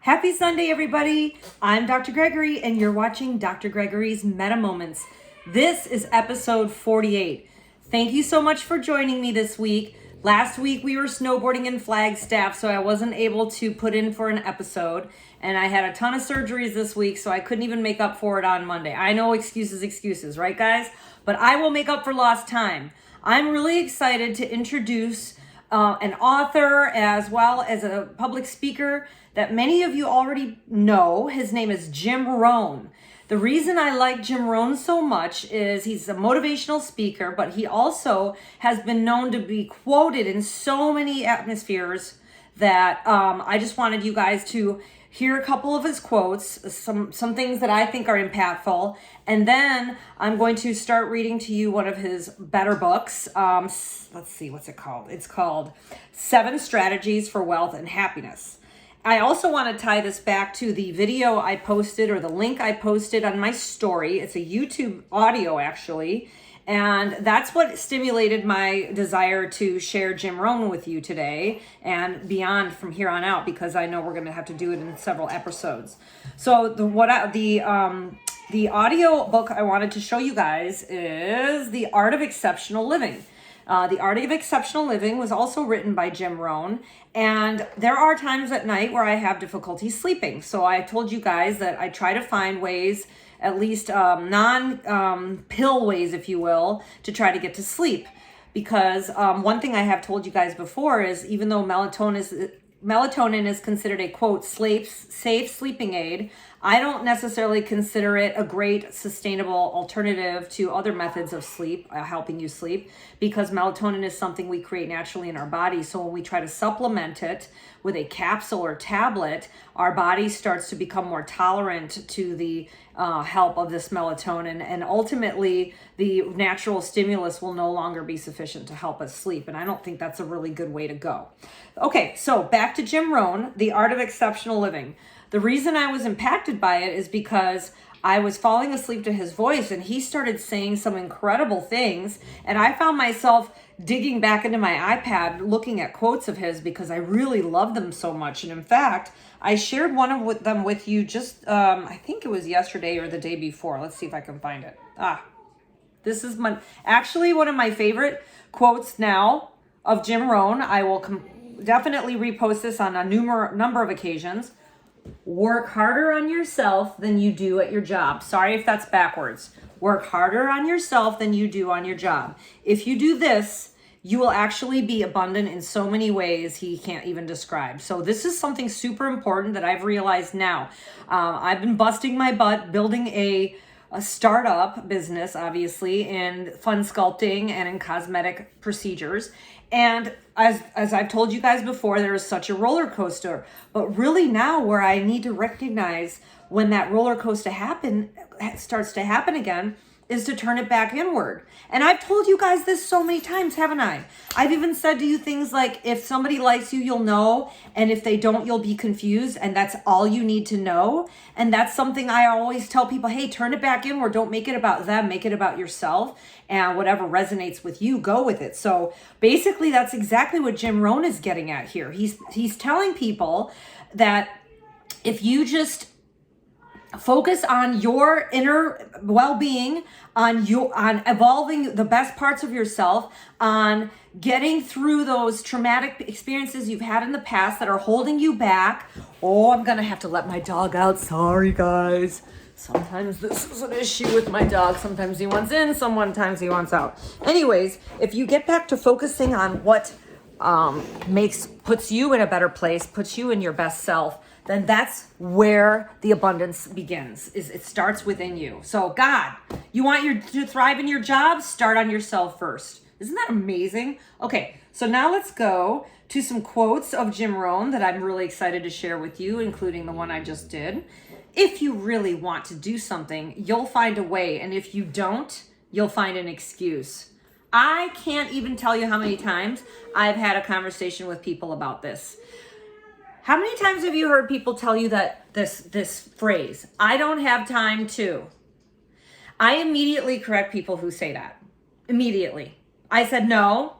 Happy Sunday, everybody. I'm Dr. Gregory, and you're watching Dr. Gregory's Meta Moments. This is episode 48. Thank you so much for joining me this week. Last week, we were snowboarding in Flagstaff, so I wasn't able to put in for an episode. And I had a ton of surgeries this week, so I couldn't even make up for it on Monday. I know excuses, right, guys? But I will make up for lost time. I'm really excited to introduce an author as well as a public speaker that many of you already know. His name is Jim Rohn. The reason I like Jim Rohn so much is he's a motivational speaker, but he also has been known to be quoted in so many atmospheres that I just wanted you guys to hear a couple of his quotes, some things that I think are impactful, and then I'm going to start reading to you one of his better books. Let's see, what's it called? It's called 7 Strategies for Wealth and Happiness. I also want to tie this back to the video I posted, or the link I posted on my story. It's a YouTube audio, actually. And that's what stimulated my desire to share Jim Rohn with you today and beyond from here on out, because I know we're going to have to do it in several episodes. So the audio book I wanted to show you guys is The Art of Exceptional Living. The Art of Exceptional Living was also written by Jim Rohn, and there are times at night where I have difficulty sleeping. So I told you guys that I try to find ways, at least non-pill ways, if you will, to try to get to sleep. Because one thing I have told you guys before is, even though melatonin is considered a, quote, safe sleeping aid, I don't necessarily consider it a great sustainable alternative to other methods of sleep, helping you sleep, because melatonin is something we create naturally in our body. So when we try to supplement it with a capsule or tablet, our body starts to become more tolerant to the help of this melatonin, and ultimately the natural stimulus will no longer be sufficient to help us sleep. And I don't think that's a really good way to go. Okay, so back to Jim Rohn, The Art of Exceptional Living. The reason I was impacted by it is because I was falling asleep to his voice, and he started saying some incredible things, and I found myself digging back into my iPad looking at quotes of his because I really love them so much. And in fact, I shared one of them with you just I think it was yesterday or the day before. Let's see if I can find it. This is actually one of my favorite quotes now of Jim Rohn. I will definitely repost this on a number of occasions. Work harder on yourself than you do at your job. Sorry if that's backwards. Work harder on yourself than you do on your job. If you do this, you will actually be abundant in so many ways he can't even describe. So this is something super important that I've realized now. I've been busting my butt building a startup business, obviously, in fun sculpting and in cosmetic procedures. And as I've told you guys before, there is such a roller coaster. But really now, where I need to recognize when that roller coaster starts to happen again, is to turn it back inward. And I've told you guys this so many times, haven't I? I've even said to you things like, if somebody likes you, you'll know. And if they don't, you'll be confused. And that's all you need to know. And that's something I always tell people, hey, turn it back inward. Don't make it about them. Make it about yourself. And whatever resonates with you, go with it. So basically, that's exactly what Jim Rohn is getting at here. He's telling people that if you just focus on your inner well-being, on evolving the best parts of yourself, on getting through those traumatic experiences you've had in the past that are holding you back. Oh, I'm gonna have to let my dog out. Sorry, guys. Sometimes this is an issue with my dog. Sometimes he wants in, sometimes he wants out. Anyways, if you get back to focusing on what puts you in a better place, puts you in your best self, then that's where the abundance begins. It starts within you. So God, you want to thrive in your job? Start on yourself first. Isn't that amazing? Okay, so now let's go to some quotes of Jim Rohn that I'm really excited to share with you, including the one I just did. If you really want to do something, you'll find a way. And if you don't, you'll find an excuse. I can't even tell you how many times I've had a conversation with people about this. How many times have you heard people tell you that this phrase, I don't have time to? I immediately correct people who say that. Immediately. I said, no,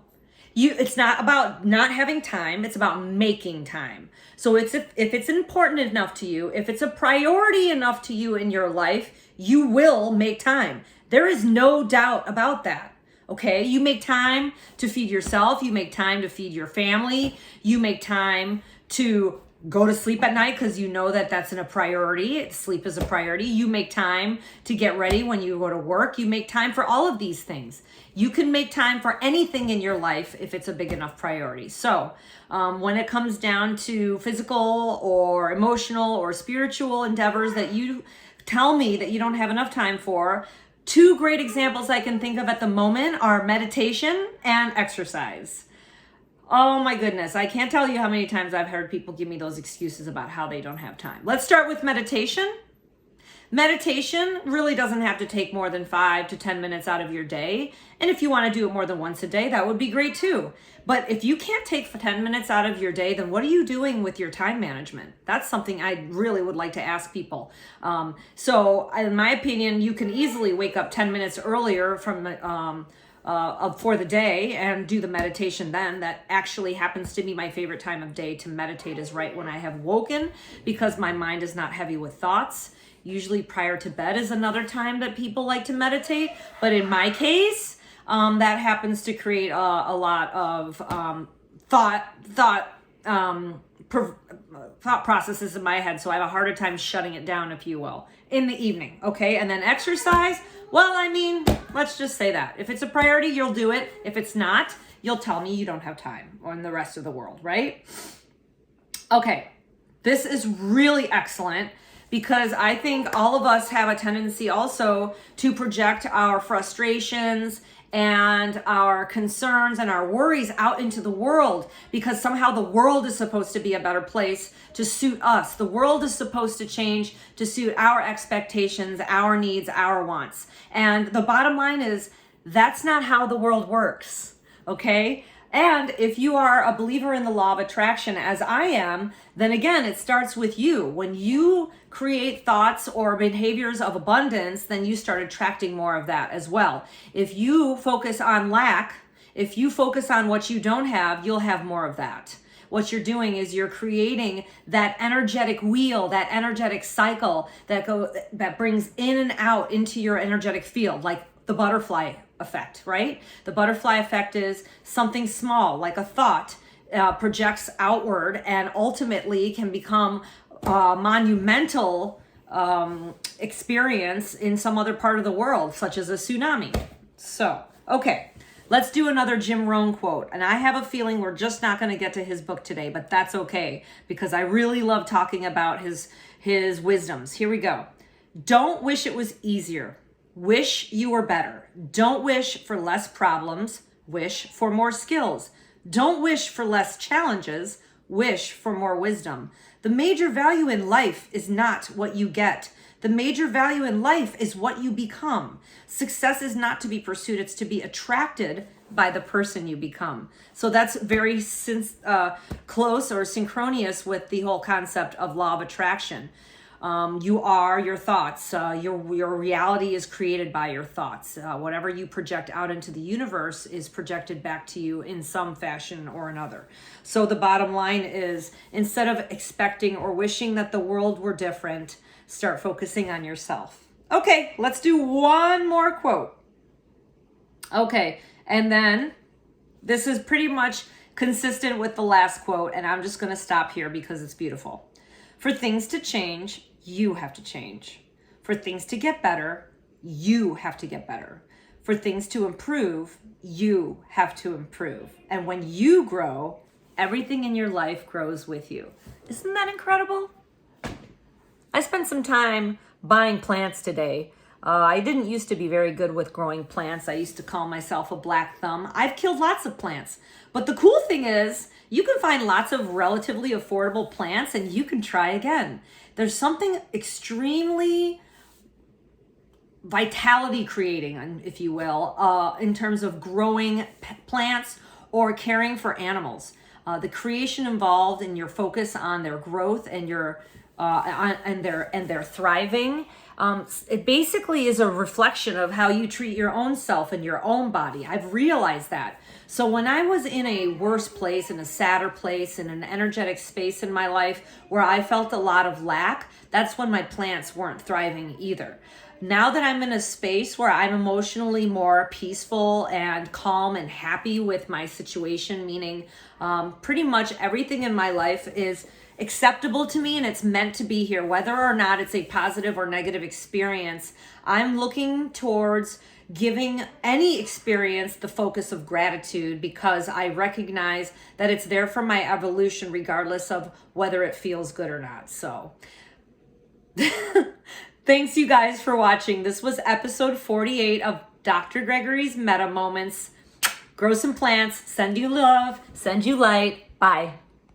It's not about not having time, it's about making time. So if it's important enough to you, if it's a priority enough to you in your life, you will make time. There is no doubt about that. Okay, you make time to feed yourself, you make time to feed your family, you make time to go to sleep at night because you know that that's a priority. Sleep is a priority. You make time to get ready when you go to work. You make time for all of these things. You can make time for anything in your life if it's a big enough priority. So when it comes down to physical or emotional or spiritual endeavors that you tell me that you don't have enough time for, two great examples I can think of at the moment are meditation and exercise. Oh my goodness, I can't tell you how many times I've heard people give me those excuses about how they don't have time. Let's start with meditation. Meditation really doesn't have to take more than 5 to 10 minutes out of your day. And if you want to do it more than once a day, that would be great too. But if you can't take 10 minutes out of your day, then what are you doing with your time management? That's something I really would like to ask people. So in my opinion, you can easily wake up 10 minutes earlier for the day and do the meditation then. That actually happens to be my favorite time of day to meditate, is right when I have woken, because my mind is not heavy with thoughts. Usually prior to bed is another time that people like to meditate. But in my case, that happens to create a lot of thought processes in my head. So I have a harder time shutting it down, if you will, in the evening. Okay. And then exercise. Well, I mean, let's just say that if it's a priority, you'll do it. If it's not, you'll tell me you don't have time, or in the rest of the world, right? Okay. This is really excellent, because I think all of us have a tendency also to project our frustrations and our concerns and our worries out into the world, because somehow the world is supposed to be a better place to suit us. The world is supposed to change to suit our expectations, our needs, our wants. And the bottom line is, that's not how the world works, okay? And if you are a believer in the law of attraction, as I am, then again, it starts with you. When you create thoughts or behaviors of abundance, then you start attracting more of that as well. If you focus on lack, if you focus on what you don't have, you'll have more of that. What you're doing is you're creating that energetic wheel, that energetic cycle that brings in and out into your energetic field, like the butterfly effect, right? The butterfly effect is something small, like a thought, projects outward and ultimately can become a monumental experience in some other part of the world, such as a tsunami. So, okay, let's do another Jim Rohn quote. And I have a feeling we're just not going to get to his book today, but that's okay, because I really love talking about his wisdoms. Here we go. Don't wish it was easier. Wish you were better. Don't wish for less problems. Wish for more skills. Don't wish for less challenges. Wish for more wisdom. The major value in life is not what you get. The major value in life is what you become. Success is not to be pursued, it's to be attracted by the person you become. So that's very close or synchronous with the whole concept of law of attraction. You are your thoughts. Your reality is created by your thoughts. Whatever you project out into the universe is projected back to you in some fashion or another. So the bottom line is, instead of expecting or wishing that the world were different, start focusing on yourself. Okay, let's do one more quote. Okay, and then this is pretty much consistent with the last quote, and I'm just going to stop here because it's beautiful. For things to change, you have to change. For things to get better, you have to get better. For things to improve, you have to improve. And when you grow, everything in your life grows with you. Isn't that incredible? I spent some time buying plants today. I didn't used to be very good with growing plants. I used to call myself a black thumb. I've killed lots of plants. But the cool thing is, you can find lots of relatively affordable plants and you can try again. There's something extremely vitality creating, if you will, in terms of growing plants or caring for animals. the creation involved and your focus on their growth and your and their thriving. It basically is a reflection of how you treat your own self and your own body. I've realized that. So when I was in a worse place, in a sadder place, in an energetic space in my life where I felt a lot of lack, that's when my plants weren't thriving either. Now that I'm in a space where I'm emotionally more peaceful and calm and happy with my situation, meaning pretty much everything in my life is acceptable to me and it's meant to be here, whether or not it's a positive or negative experience, I'm looking towards giving any experience the focus of gratitude because I recognize that it's there for my evolution regardless of whether it feels good or not. So thanks you guys for watching. This was episode 48 of Dr. Gregory's Meta Moments. Grow some plants, send you love, send you light. Bye.